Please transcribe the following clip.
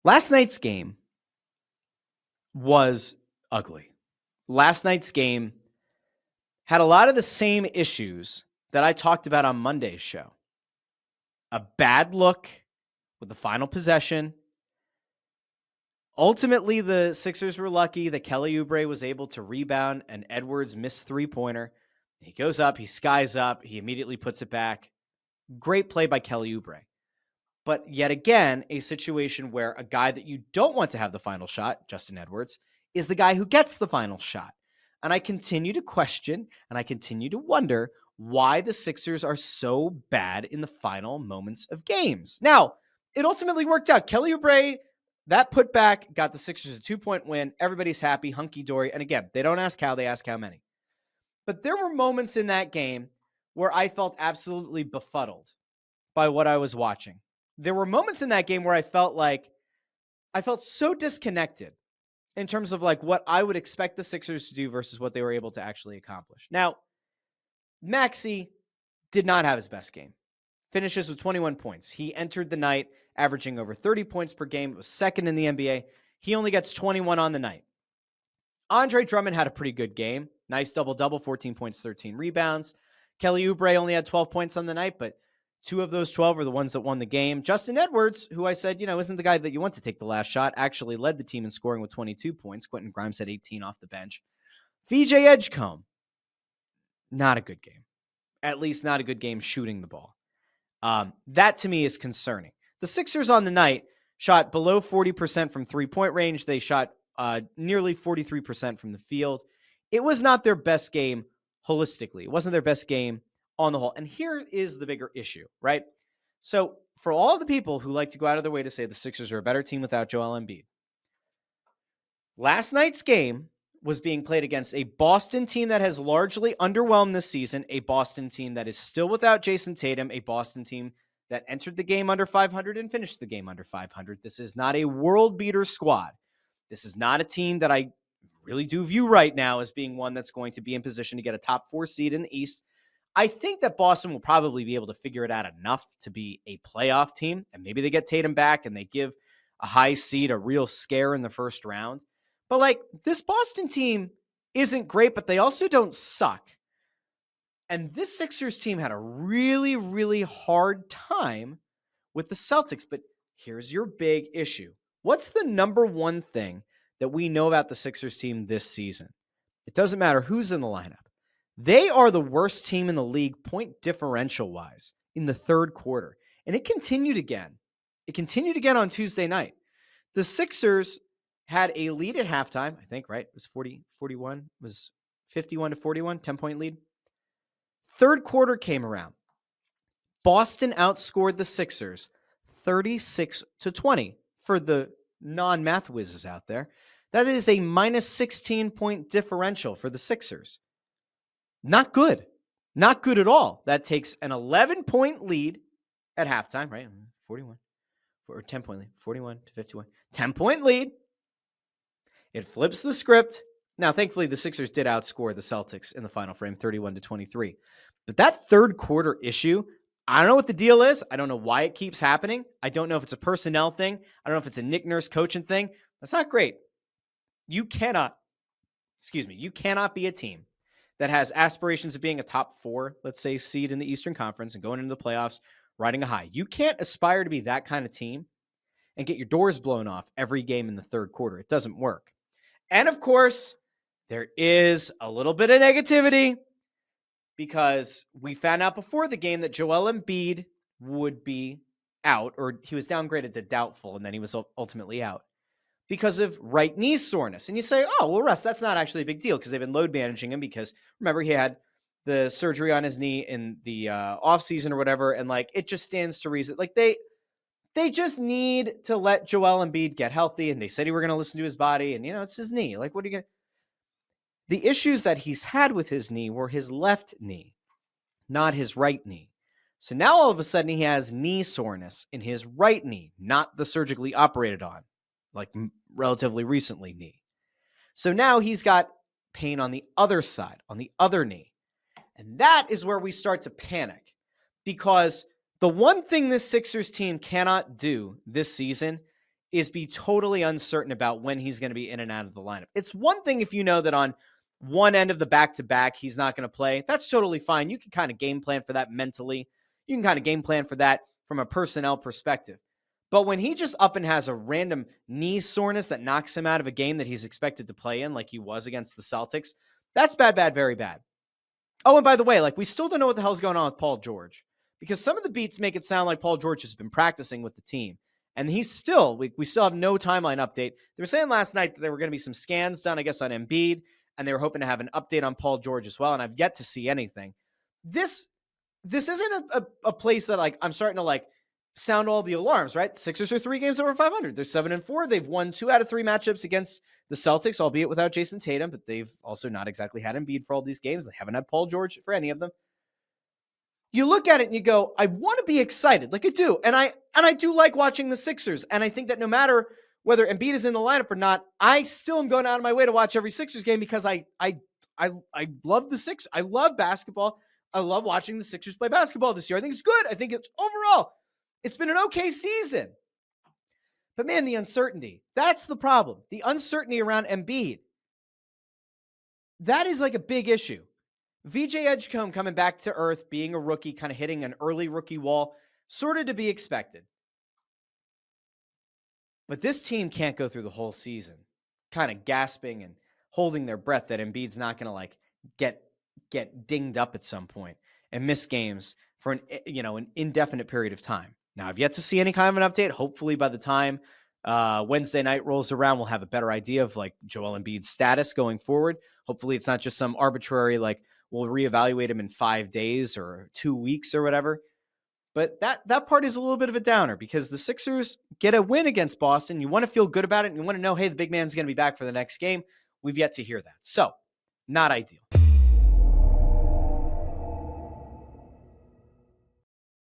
Last night's game was ugly. Last night's game had a lot of the same issues that I talked about on Monday's show. A bad look with the final possession. Ultimately, the Sixers were lucky that Kelly Oubre was able to rebound an Edwards missed three-pointer. He goes up, he skies up, he immediately puts it back. Great play by Kelly Oubre. But yet again, a situation where a guy that you don't want to have the final shot, Justin Edwards, is the guy who gets the final shot. And I continue to question and I continue to wonder why the Sixers are so bad in the final moments of games. Now, it ultimately worked out. Kelly Oubre, that putback got the Sixers a 2-point win. Everybody's happy, hunky-dory. And again, they don't ask how, they ask how many. But there were moments in that game where I felt absolutely befuddled by what I was watching. There were moments in that game where I felt so disconnected in terms of like what I would expect the Sixers to do versus what they were able to actually accomplish. Now, Maxey did not have his best game. Finishes with 21 points. He entered the night averaging over 30 points per game. It was second in the NBA. He only gets 21 on the night. Andre Drummond had a pretty good game. Nice double-double, 14 points, 13 rebounds. Kelly Oubre only had 12 points on the night, but 2 of those 12 are the ones that won the game. Justin Edwards, who I said, isn't the guy that you want to take the last shot, actually led the team in scoring with 22 points. Quentin Grimes had 18 off the bench. VJ Edgecombe, not a good game. At least not a good game shooting the ball. That to me is concerning. The Sixers on the night shot below 40% from three-point range. They shot nearly 43% from the field. It was not their best game holistically. It wasn't their best game on the whole. And here is the bigger issue, right? So for all the people who like to go out of their way to say the Sixers are a better team without Joel Embiid, last night's game was being played against a Boston team that has largely underwhelmed this season, a Boston team that is still without Jason Tatum, a Boston team that entered the game under 500 and finished the game under 500. This is not a world beater squad. This is not a team that I really do view right now as being one that's going to be in position to get a top 4 seed in the East. I think that Boston will probably be able to figure it out enough to be a playoff team, and maybe they get Tatum back and they give a high seed a real scare in the first round. But like, this Boston team isn't great, but they also don't suck. And this Sixers team had a really, really hard time with the Celtics. But here's your big issue. What's the number one thing that we know about the Sixers team this season? It doesn't matter who's in the lineup. They are the worst team in the league point differential-wise in the third quarter. And it continued again. It continued again on Tuesday night. The Sixers had a lead at halftime, I think, right? It was 41, was 51 to 41, 10-point lead. Third quarter came around. Boston outscored the Sixers 36 to 20. For the non-math whizzes out there, that is a minus 16-point differential for the Sixers. Not good. Not good at all. That takes an 11-point lead at halftime, right? 41. Or 10-point lead. 41 to 51. 10-point lead. It flips the script. Now, thankfully, the Sixers did outscore the Celtics in the final frame, 31 to 23. But that third quarter issue, I don't know what the deal is. I don't know why it keeps happening. I don't know if it's a personnel thing. I don't know if it's a Nick Nurse coaching thing. That's not great. You cannot be a team that has aspirations of being a top 4, let's say, seed in the Eastern Conference and going into the playoffs, riding a high. You can't aspire to be that kind of team and get your doors blown off every game in the third quarter. It doesn't work. And of course, there is a little bit of negativity because we found out before the game that Joel Embiid would be out, or he was downgraded to doubtful, and then he was ultimately out because of right knee soreness. And you say, oh, well, Russ, that's not actually a big deal because they've been load managing him because, remember, he had the surgery on his knee in the offseason or whatever, and, like, it just stands to reason. Like, they just need to let Joel Embiid get healthy, and they said he were going to listen to his body, and, it's his knee. Like, what are you going to... The issues that he's had with his knee were his left knee, not his right knee. So now all of a sudden he has knee soreness in his right knee, not the surgically operated on, like relatively recently knee. So now he's got pain on the other side, on the other knee. And that is where we start to panic, because the one thing this Sixers team cannot do this season is be totally uncertain about when he's going to be in and out of the lineup. It's one thing if you know that on one end of the back-to-back, he's not going to play. That's totally fine. You can kind of game plan for that mentally. You can kind of game plan for that from a personnel perspective. But when he just up and has a random knee soreness that knocks him out of a game that he's expected to play in, like he was against the Celtics, that's bad, very bad. Oh, and by the way, like we still don't know what the hell's going on with Paul George, because some of the beats make it sound like Paul George has been practicing with the team. And he's still, we still have no timeline update. They were saying last night that there were going to be some scans done, I guess, on Embiid, and they were hoping to have an update on Paul George as well. And I've yet to see anything. This isn't a place that like I'm starting to like sound all the alarms, right? The Sixers are 3 games over 500. They're 7-4. They've won 2 out of 3 matchups against the Celtics, albeit without Jason Tatum, but they've also not exactly had Embiid for all these games. They haven't had Paul George for any of them. You look at it and you go, I want to be excited, like I do. And I do like watching the Sixers. And I think that no matter whether Embiid is in the lineup or not, I still am going out of my way to watch every Sixers game because I love the Sixers. I love basketball. I love watching the Sixers play basketball this year. I think it's good. I think it's overall, it's been an okay season. But man, the uncertainty, that's the problem. The uncertainty around Embiid, that is like a big issue. VJ Edgecombe coming back to earth, being a rookie, kind of hitting an early rookie wall, sort of to be expected. But this team can't go through the whole season kind of gasping and holding their breath that Embiid's not going to like get dinged up at some point and miss games for an indefinite period of time. Now, I've yet to see any kind of an update. Hopefully by the time Wednesday night rolls around, we'll have a better idea of like Joel Embiid's status going forward. Hopefully it's not just some arbitrary, like we'll reevaluate him in 5 days or 2 weeks or whatever. But that part is a little bit of a downer because the Sixers get a win against Boston. You want to feel good about it and you want to know, hey, the big man's going to be back for the next game. We've yet to hear that. So not ideal.